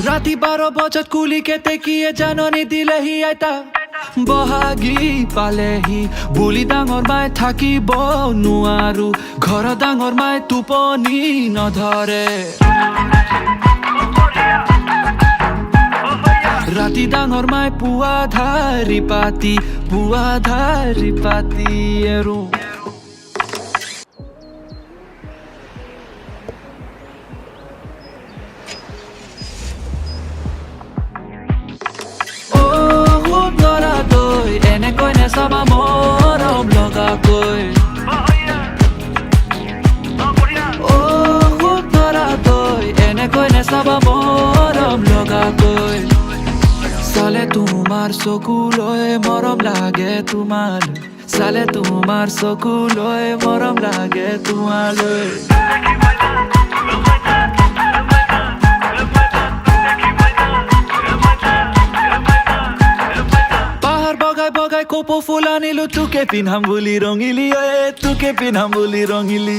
ৰাতি 12 বজাত কুলিকে তেকিয়ে জাননী দিলেহি আইতা বহাগী পালেহি বুলি ডাঙৰ মাই থাকিব নোৱাৰো ঘৰ ডাঙৰ মাই টোপনি নধৰে ৰাতি ডাঙৰ মাই পুৱা ধাৰি পাতি আৰু এনেকৈ নেচাবা মৰম লগাকৈ ধৰা তই এনেকৈ নেচাবা মৰম লগাকৈ চালে তোমাৰ চকুলৈ মৰম লাগে তোমালৈ চালে তোমাৰ চকুলৈ মৰম লাগে তোমালৈ বগাই কপৌ ফুল আনিলো তোকে পিন্ধাম বুলি ৰঙিলি তোকে পিন্ধাম বুলি ৰঙিলি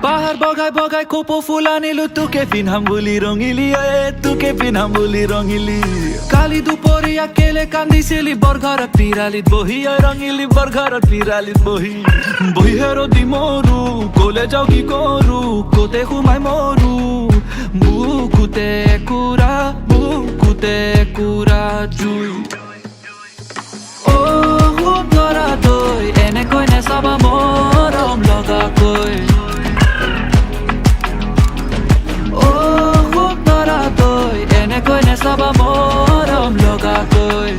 পাহাৰ বগাই কপৌ ফুল আনিলো তোকে পিন্ধাম বুলি ৰঙিলি তোকে পিন্ধাম বুলি ৰঙিলি কালি দুপৰীয়া কেলে কান্দিছিলি বৰঘৰত পিৰালিত বহি ৰঙিলি বৰঘৰত পিৰালিত বহি হেৰদি মৰো কলে যাও কি কৰো কতে সোমাই মৰো বুকুতে কুৰা জুই ধৰা তই এনেকৈ নেচাবা মৰম লগাকৈ ধৰা তই এনেকৈ নেচাবা মৰম লগাকৈ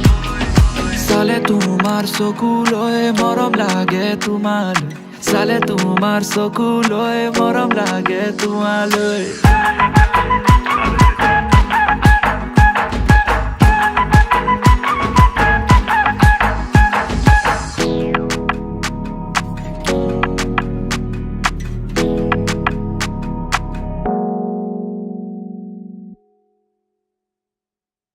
চালে তোমাৰ চকুলৈ মৰম লাগে তোমালৈ চালে তোমাৰ চকুলৈ মৰম লাগে তোমালৈ